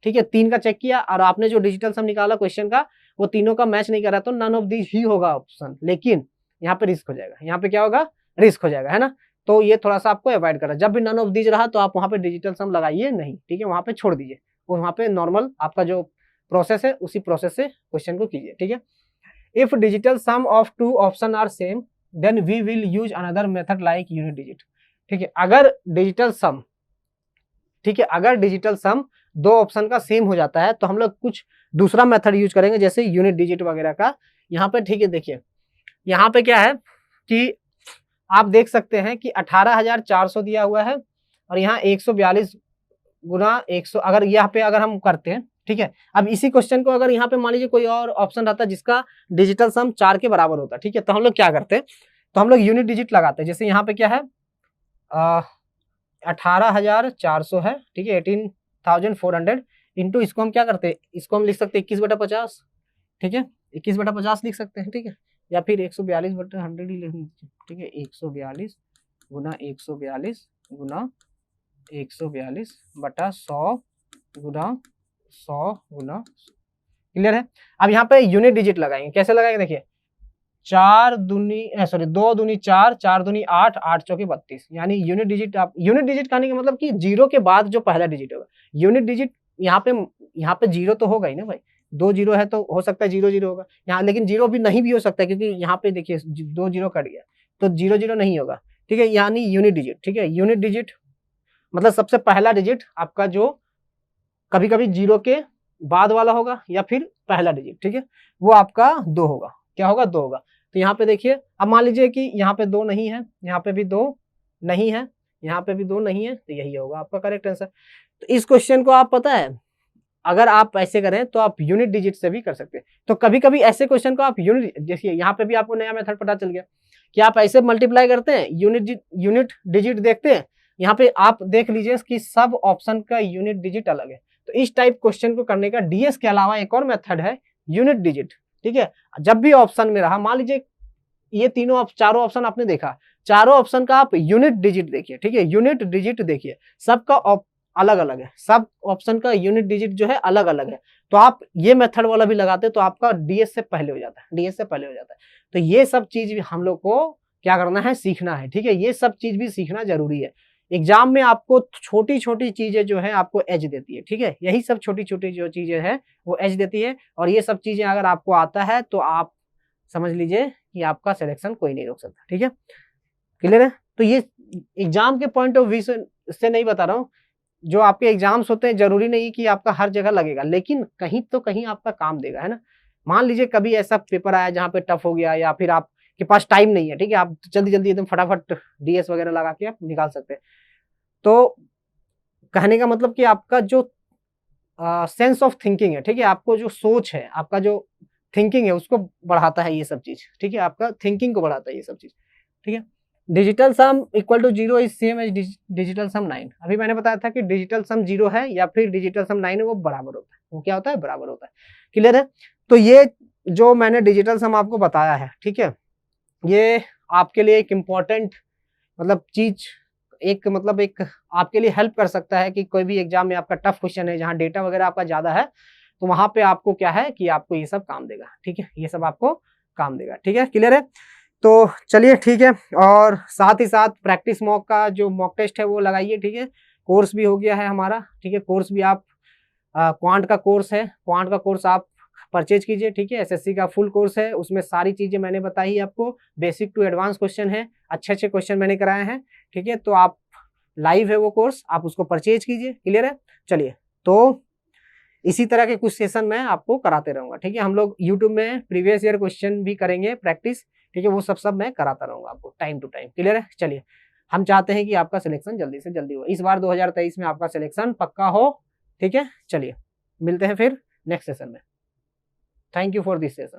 ठीक है, 3 का चेक किया और आपने जो डिजिटल सम निकाला क्वेश्चन का वो तीनों का मैच नहीं कर रहा तो नन ऑफ दीज ही होगा ऑप्शन, लेकिन यहाँ पे रिस्क हो जाएगा, यहाँ पे क्या होगा, रिस्क हो जाएगा, है ना। तो ये थोड़ा सा आपको अवॉइड करना, जब भी नन ऑफ दीज रहा तो आप वहाँ पे डिजिटल सम लगाइए नहीं, ठीक है, वहाँ पे छोड़ दीजिए और वहाँ पे नॉर्मल आपका जो प्रोसेस है उसी प्रोसेस से क्वेश्चन को कीजिए, ठीक है। If digital sum of two option are same then we will use another method like unit digit. ठीक है, अगर डिजिटल सम, ठीक है, अगर डिजिटल सम दो ऑप्शन का सेम हो जाता है तो हम लोग कुछ दूसरा मेथड यूज करेंगे, जैसे यूनिट डिजिट वगैरह का। यहाँ पे ठीक है, देखिए यहाँ पे क्या है कि आप देख सकते हैं कि 18,400 दिया हुआ है और यहाँ 142 गुना 100, अगर यहाँ पे अगर हम करते हैं, ठीक है। अब इसी क्वेश्चन को अगर यहाँ पे मान लीजिए कोई और ऑप्शन रहता जिसका डिजिटल सम 4 के बराबर होता, ठीक है, तो हम लोग क्या करते हैं, तो हम लोग यूनिट डिजिट लगाते हैं। जैसे यहाँ पे क्या है 18,400 है, ठीक है, 18,400 इंटू इसको हम क्या करते हैं, इसको हम लिख सकते हैं 21/50, ठीक है, 21/50 लिख सकते हैं, ठीक है, या फिर 142/100 ही लिख लीजिए, ठीक है, 142 गुना 142 गुना 142/100 गुना 100 गुना, क्लियर है। अब यहाँ पे यूनिट डिजिट लगाएंगे, कैसे लगाएंगे, देखिए 2 दूनी 4, 4 दूनी 8, 8 चौके 32, यानी यूनिट डिजिट। आप यूनिट डिजिट कहने का मतलब कि जीरो के बाद जो पहला डिजिट होगा, यूनिट डिजिट यहाँ पे जीरो तो होगा ही ना भाई, 2 जीरो है तो हो सकता है 0 0 होगा यहाँ, लेकिन जीरो भी नहीं भी हो सकता है क्योंकि यहाँ पे देखिए 2 जीरो कट गया तो 0 0 नहीं होगा, ठीक है, यानी यूनिट डिजिट। ठीक है, यूनिट डिजिट मतलब सबसे पहला डिजिट आपका जो कभी कभी जीरो के बाद वाला होगा या फिर पहला डिजिट, ठीक है, वो आपका 2 होगा। क्या होगा, 2 होगा। तो यहाँ पे देखिए, अब मान लीजिए कि यहाँ पे 2 नहीं है, यहाँ पे भी 2 नहीं है, यहाँ पे भी 2 नहीं है, तो यही होगा आपका करेक्ट आंसर। तो इस क्वेश्चन को आप पता है अगर आप ऐसे करें तो आप यूनिट डिजिट से भी कर सकते हैं। तो कभी कभी ऐसे क्वेश्चन को आप यूनिट, देखिए यहाँ पे भी आपको नया मेथड पता चल गया कि आप ऐसे मल्टीप्लाई करते हैं, यूनिट डिजिट देखते हैं, यहाँ पे आप देख लीजिए कि सब ऑप्शन का यूनिट डिजिट अलग है। तो इस टाइप क्वेश्चन को करने का डीएस के अलावा एक और मेथड है यूनिट डिजिट, ठीक है। जब भी ऑप्शन में रहा, मान लीजिए ये चारों ऑप्शन आपने देखा, चारों ऑप्शन का आप यूनिट डिजिट देखिए, ठीक है, यूनिट डिजिट देखिए, सबका अलग अलग है, सब ऑप्शन का यूनिट डिजिट जो है अलग अलग है। तो आप ये मेथड वाला भी लगाते तो आपका डीएस से पहले हो जाता है, डीएस से पहले हो जाता है। तो ये सब चीज भी हम लोग को क्या करना है, सीखना है, ठीक है, ये सब चीज भी सीखना जरूरी है। एग्जाम में आपको छोटी छोटी चीजें जो है आपको एज देती है, ठीक है, यही सब छोटी छोटी जो चीजें हैं वो एज देती है, और ये सब चीजें अगर आपको आता है तो आप समझ लीजिए कि आपका सिलेक्शन कोई नहीं रोक सकता, ठीक है, क्लियर है। तो ये एग्जाम के पॉइंट ऑफ व्यू से नहीं बता रहा हूँ, जो आपके एग्जाम्स होते हैं जरूरी नहीं कि आपका हर जगह लगेगा, लेकिन कहीं तो कहीं आपका काम देगा, है ना। मान लीजिए कभी ऐसा पेपर आया जहाँ पे टफ हो गया या फिर आपके पास टाइम नहीं है, ठीक है, आप जल्दी जल्दी एकदम फटाफट डीएस वगैरह लगा के आप निकाल सकते हैं। तो कहने का मतलब कि आपका जो सेंस ऑफ थिंकिंग है, ठीक है, आपको जो सोच है, आपका जो थिंकिंग है उसको बढ़ाता है ये सब चीज, ठीक है, आपका थिंकिंग को बढ़ाता है ये सब चीज, ठीक है। Digital sum equal to 0 is same as digital sum 9। अभी मैंने बताया था कि डिजिटल सम 0 है या फिर डिजिटल सम 9 है, वो बराबर होता है, वो क्या होता है, बराबर होता है, क्लियर है। तो ये जो मैंने डिजिटल सम आपको बताया है, ठीक है, ये आपके लिए एक इम्पॉर्टेंट मतलब चीज, एक मतलब एक आपके लिए हेल्प कर सकता है कि कोई भी एग्जाम में आपका टफ क्वेश्चन है जहाँ डेटा वगैरह आपका ज्यादा है, तो वहां पे आपको क्या है कि आपको ये सब काम देगा, ठीक है, ये सब आपको काम देगा, ठीक है, क्लियर है। तो चलिए ठीक है, और साथ ही साथ प्रैक्टिस मॉक का जो मॉक टेस्ट है वो लगाइए, ठीक है। कोर्स भी हो गया है हमारा, ठीक है, कोर्स भी आप क्वांट का कोर्स है, क्वांट का कोर्स आप परचेज कीजिए, ठीक है, एसएससी का फुल कोर्स है, उसमें सारी चीजें मैंने बताई आपको, बेसिक टू एडवांस क्वेश्चन है, अच्छे अच्छे क्वेश्चन मैंने कराए हैं, ठीक है। तो आप लाइव है वो कोर्स, आप उसको परचेज कीजिए, क्लियर है। चलिए, तो इसी तरह के कुछ सेशन मैं आपको कराते रहूंगा, ठीक है। हम लोग यूट्यूब में प्रीवियस ईयर क्वेश्चन भी करेंगे प्रैक्टिस, ठीक है, वो सब मैं कराता रहूंगा आपको टाइम टू टाइम, क्लियर है। चलिए, हम चाहते हैं कि आपका सिलेक्शन जल्दी से जल्दी हो, इस बार 2023 में आपका सिलेक्शन पक्का हो, ठीक है। चलिए, मिलते हैं फिर नेक्स्ट सेशन में। Thank you for this session.